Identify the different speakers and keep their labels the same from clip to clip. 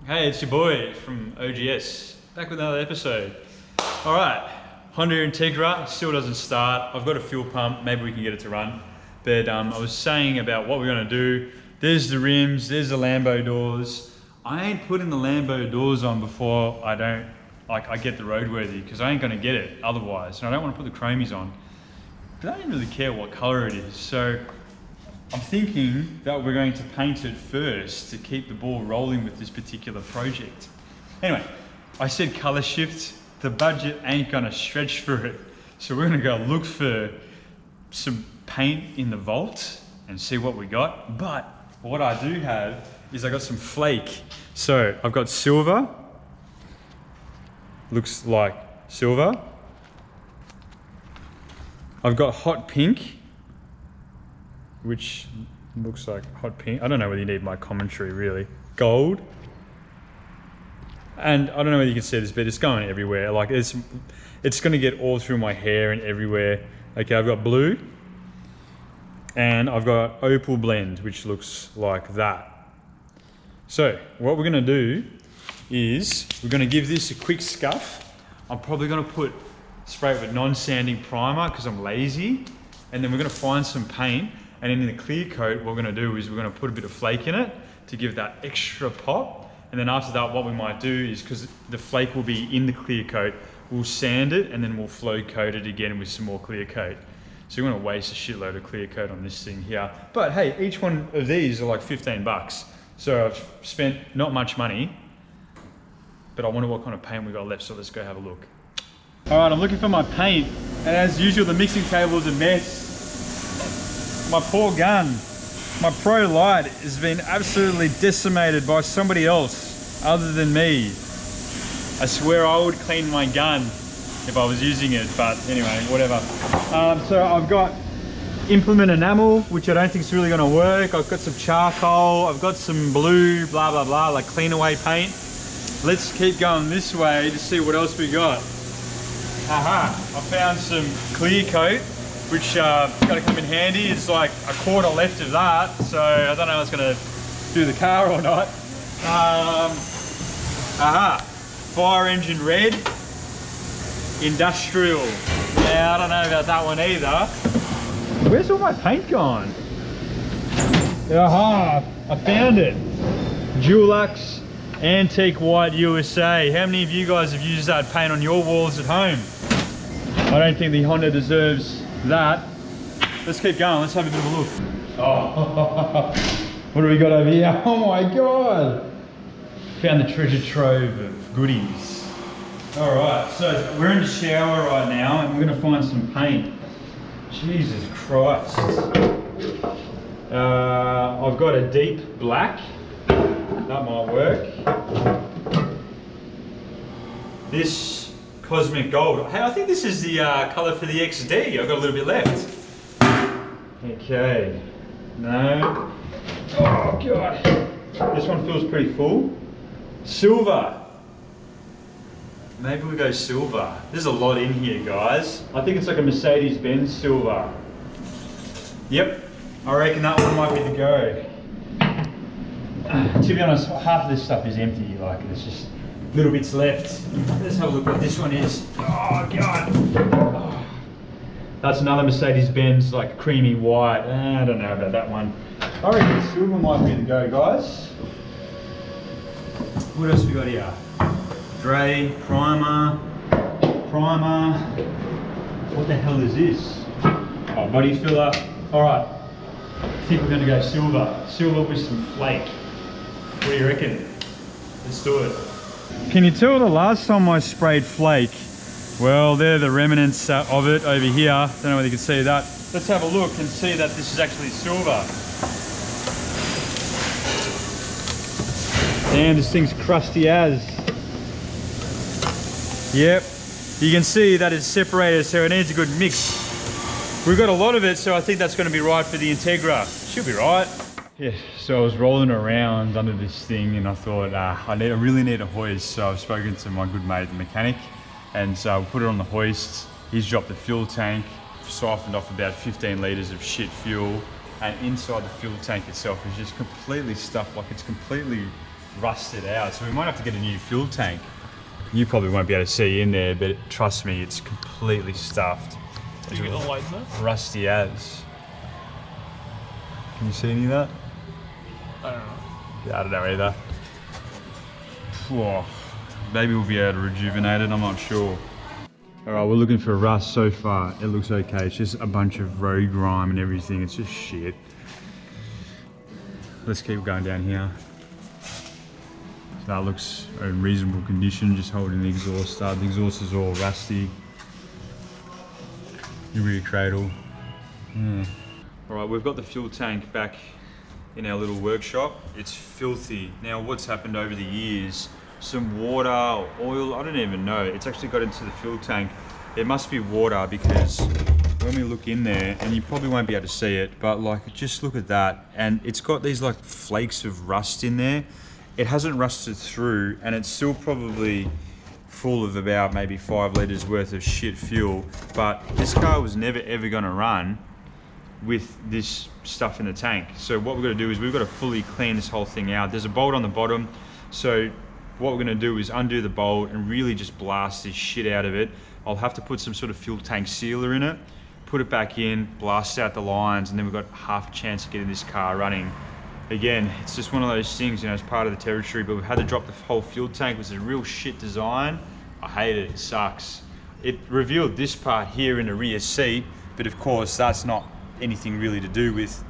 Speaker 1: Hey, it's your boy from OGS, back with another episode. All right, Honda Integra still doesn't start. I've got a fuel pump, maybe we can get it to run. But I was saying about what we're gonna do. There's the rims, there's the Lambo doors. I ain't putting the Lambo doors on before I get the roadworthy, because I ain't gonna get it otherwise. And I don't wanna put the chromies on. But I don't really care what color it is. So I'm thinking that we're going to paint it first to keep the ball rolling with this particular project. Anyway, I said color shift. The budget ain't gonna stretch for it. So we're gonna go look for some paint in the vault and see what we got. But what I do have is I got some flake. So I've got silver. Looks like silver. I've got hot pink, which looks like hot pink. I don't know whether you need my commentary really. Gold. And I don't know whether you can see this, but it's going everywhere. Like it's gonna get all through my hair and everywhere. Okay, I've got blue. And I've got opal blend, which looks like that. So what we're gonna do is we're gonna give this a quick scuff. I'm probably gonna spray it with non-sanding primer because I'm lazy. And then we're gonna find some paint. And in the clear coat, what we're gonna do is we're gonna put a bit of flake in it to give that extra pop. And then after that, what we might do is, because the flake will be in the clear coat, we'll sand it and then we'll flow coat it again with some more clear coat. So you're gonna waste a shitload of clear coat on this thing here. But hey, each one of these are like 15 bucks. So I've spent not much money, but I wonder what kind of paint we got left. So let's go have a look. All right, I'm looking for my paint. And as usual, the mixing table is a mess. My poor gun, my Pro Light has been absolutely decimated by somebody else other than me. I swear I would clean my gun if I was using it, but anyway, whatever. So I've got implement enamel, which I don't think is really gonna work. I've got some charcoal, I've got some blue, blah, blah, blah, like clean away paint. Let's keep going this way to see what else we got. Aha, I found some clear coat, which gotta come in handy. It's like a quarter left of that, so I don't know if it's gonna do the car or not. Aha, fire engine red, industrial. Yeah, I don't know about that one either. Where's all my paint gone? Aha, I found it. Dulux Antique White USA. How many of you guys have used that paint on your walls at home? I don't think the Honda deserves that. Let's keep going, let's have a bit of a look. Oh, what do we got over here? Oh my God. Found the treasure trove of goodies. All right, so we're in the shower right now and we're gonna find some paint. Jesus Christ. I've got a deep black. That might work. This cosmic gold. Hey, I think this is the color for the XD. I've got a little bit left. Okay. No. Oh God. This one feels pretty full. Silver. Maybe we go silver. There's a lot in here, guys. I think it's like a Mercedes-Benz silver. Yep. I reckon that one might be the go. To be honest, half of this stuff is empty. Like, there's just little bits left. Let's have a look what this one is. Oh God. Oh. That's another Mercedes-Benz, like creamy white. I don't know about that one. I reckon silver might be the go, guys. What else we got here? Grey, primer. What the hell is this? Oh, body filler. All right. I think we're gonna go silver. Silver with some flake. What do you reckon? Let's do it. Can you tell the last time I sprayed flake? Well, they're the remnants of it over here. Don't know whether you can see that. Let's have a look and see that this is actually silver. Damn, this thing's crusty as. Yep, you can see that it's separated, so it needs a good mix. We've got a lot of it, so I think that's going to be right for the Integra. Should be right. Yeah, so I was rolling around under this thing and I thought, I really need a hoist. So I've spoken to my good mate, the mechanic, and so we put it on the hoist. He's dropped the fuel tank, siphoned off about 15 litres of shit fuel, and inside the fuel tank itself is just completely stuffed, like it's completely rusted out. So we might have to get a new fuel tank. You probably won't be able to see in there, but trust me, it's completely stuffed.
Speaker 2: Did you get the lights there?
Speaker 1: Rusty as. Can you see any of that?
Speaker 2: I don't know.
Speaker 1: Yeah, I don't know either. Whoa. Maybe we'll be able to rejuvenate it, I'm not sure. All right, we're looking for rust so far. It looks okay. It's just a bunch of road grime and everything. It's just shit. Let's keep going down here. So that looks in reasonable condition, just holding the exhaust up. The exhaust is all rusty. Your rear cradle. Yeah. All right, we've got the fuel tank back in our little workshop. It's filthy. Now what's happened over the years, some water or oil, I don't even know. It's actually got into the fuel tank. It must be water because when we look in there, and you probably won't be able to see it, but like just look at that. And it's got these like flakes of rust in there. It hasn't rusted through and it's still probably full of about maybe 5 litres worth of shit fuel. But this car was never ever gonna run with this stuff in the tank. So what we've got to do is we've got to fully clean this whole thing out. There's a bolt on the bottom. So what we're going to do is undo the bolt and really just blast this shit out of it. I'll have to put some sort of fuel tank sealer in it, put it back in, blast out the lines, and then we've got half a chance of getting this car running. Again, it's just one of those things, you know, it's part of the territory, but we've had to drop the whole fuel tank. It was a real shit design. I hate it, it sucks. It revealed this part here in the rear seat, but of course that's not anything really to do with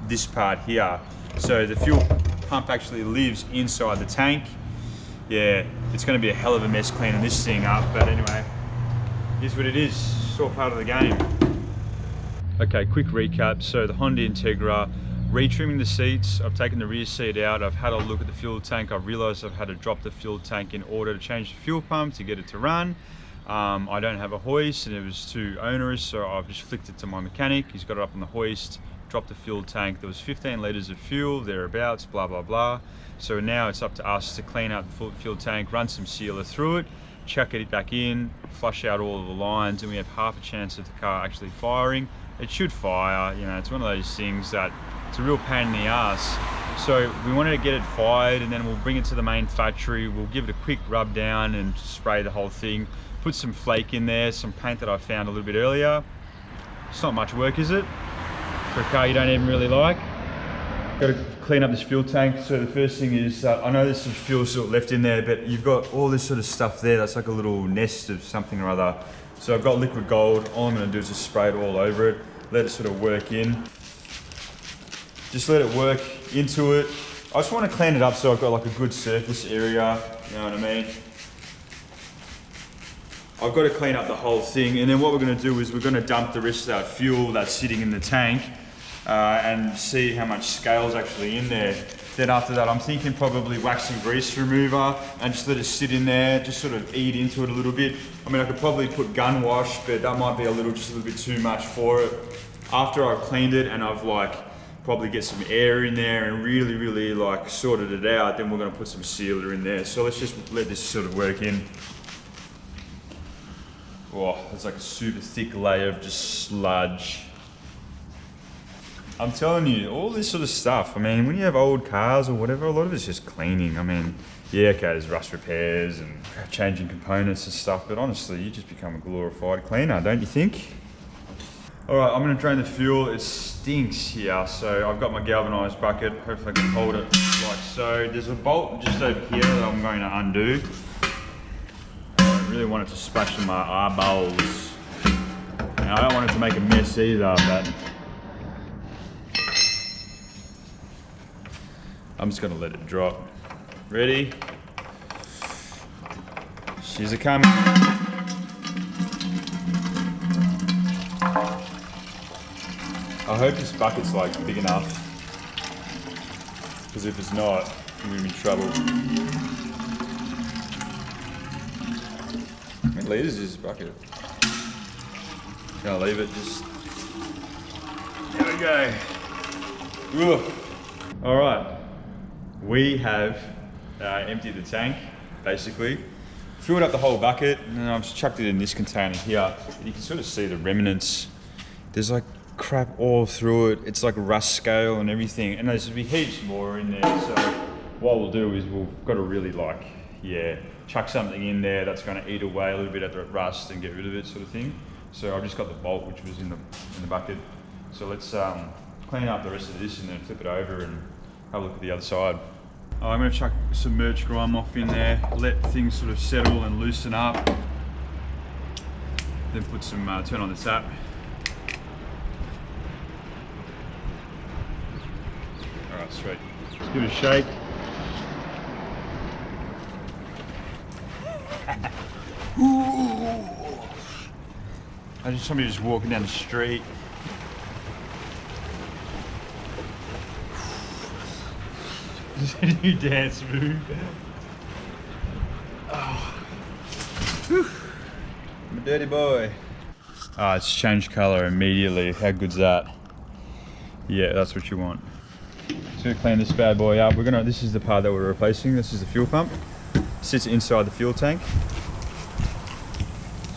Speaker 1: this part here. So the fuel pump actually lives inside the tank. Yeah, it's going to be a hell of a mess cleaning this thing up, but anyway, here's what it is. It's all part of the game. Okay, quick recap. So the Honda Integra, retrimming the seats. I've taken the rear seat out. I've had a look at the fuel tank. I've realized I've had to drop the fuel tank in order to change the fuel pump to get it to run. I don't have a hoist and it was too onerous, so I've just flicked it to my mechanic. He's got it up on the hoist, dropped the fuel tank. There was 15 litres of fuel, thereabouts, blah, blah, blah. So now it's up to us to clean out the fuel tank, run some sealer through it, chuck it back in, flush out all of the lines, and we have half a chance of the car actually firing. It should fire, you know, it's one of those things that it's a real pain in the ass. So we wanted to get it fired and then we'll bring it to the main factory. We'll give it a quick rub down and spray the whole thing. Put some flake in there, some paint that I found a little bit earlier. It's not much work, is it? For a car you don't even really like. Got to clean up this fuel tank. So the first thing is, I know there's some fuel sort left in there, but you've got all this sort of stuff there that's like a little nest of something or other. So I've got liquid gold. All I'm going to do is just spray it all over it, let it sort of work in. Just let it work into it. I just want to clean it up so I've got like a good surface area, you know what I mean? I've got to clean up the whole thing, and then what we're going to do is we're going to dump the rest of that fuel that's sitting in the tank and see how much scale's actually in there. Then after that, I'm thinking probably wax and grease remover and just let it sit in there, just sort of eat into it a little bit. I mean, I could probably put gun wash, but that might be just a little bit too much for it. After I've cleaned it and I've like probably get some air in there and really like sorted it out, then we're going to put some sealer in there. So let's just let this sort of work in. Oh, it's like a super thick layer of just sludge. I'm telling you, all this sort of stuff, I mean, when you have old cars or whatever, a lot of it's just cleaning. I mean, yeah, okay, there's rust repairs and changing components and stuff, but honestly, you just become a glorified cleaner, don't you think? All right, I'm gonna drain the fuel. It stinks here, so I've got my galvanized bucket. Hopefully I can hold it like so. There's a bolt just over here that I'm going to undo. I really want it to splash in my eyeballs. And I don't want it to make a mess either, but I'm just gonna let it drop. Ready? She's a coming. I hope this bucket's like big enough, because if it's not, I'm gonna be in trouble. How many litres is this bucket? Gonna leave it just. There we go. Ugh. All right, we have emptied the tank, basically. Filled up the whole bucket, and I've just chucked it in this container here. You can sort of see the remnants. There's like crap all through it. It's like rust scale and everything, and there's be heaps more in there. So what we'll do is we've got to really like, yeah, chuck something in there that's going to eat away a little bit at the rust and get rid of it, sort of thing. So I've just got the bolt which was in the bucket. So let's clean up the rest of this and then flip it over and have a look at the other side. I'm going to chuck some merch grime off in there, let things sort of settle and loosen up. Then put some, turn on the tap. Alright, sweet. Let's give it a shake. I just somebody just walking down the street. Is this a new dance move? Oh. I'm a dirty boy. Ah, it's changed colour immediately. How good's that? Yeah, that's what you want. Just gonna clean this bad boy up. This is the part that we're replacing. This is the fuel pump. Sits inside the fuel tank.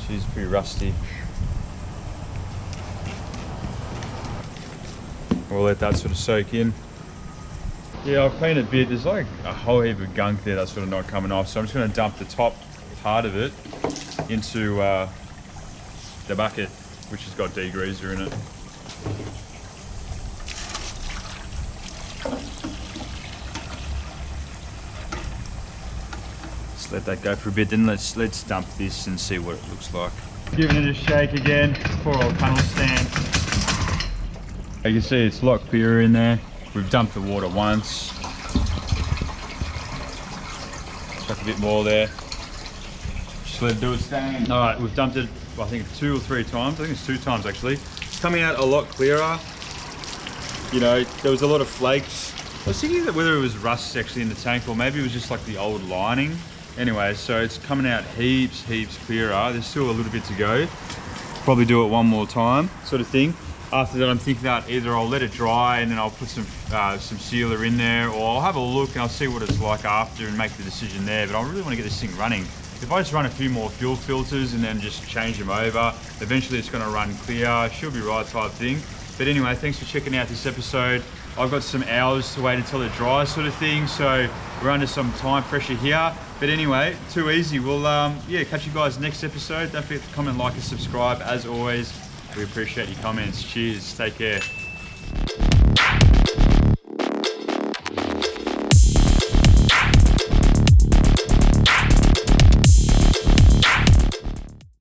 Speaker 1: She's pretty rusty. We'll let that sort of soak in. Yeah, I've cleaned it a bit. There's like a whole heap of gunk there that's sort of not coming off. So I'm just going to dump the top part of it into the bucket, which has got degreaser in it. Just let that go for a bit. Then let's dump this and see what it looks like. Giving it a shake again. Poor old panel stand. You can see it's a lot clearer in there. We've dumped the water once. Chuck a bit more there. Just let it do its thing. All right, we've dumped it, I think 2 or 3 times. I think it's 2 times actually. It's coming out a lot clearer. You know, there was a lot of flakes. I was thinking that whether it was rust actually in the tank or maybe it was just like the old lining. Anyway, so it's coming out heaps clearer. There's still a little bit to go. Probably do it one more time, sort of thing. After that, I'm thinking that either I'll let it dry and then I'll put some sealer in there, or I'll have a look and I'll see what it's like after and make the decision there. But I really want to get this thing running. If I just run a few more fuel filters and then just change them over, eventually it's going to run clear. She'll be right type thing. But anyway, thanks for checking out this episode. I've got some hours to wait until it dries, sort of thing. So we're under some time pressure here. But anyway, too easy. We'll yeah, catch you guys next episode. Don't forget to comment, like, and subscribe. As always, we appreciate your comments. Cheers. Take care.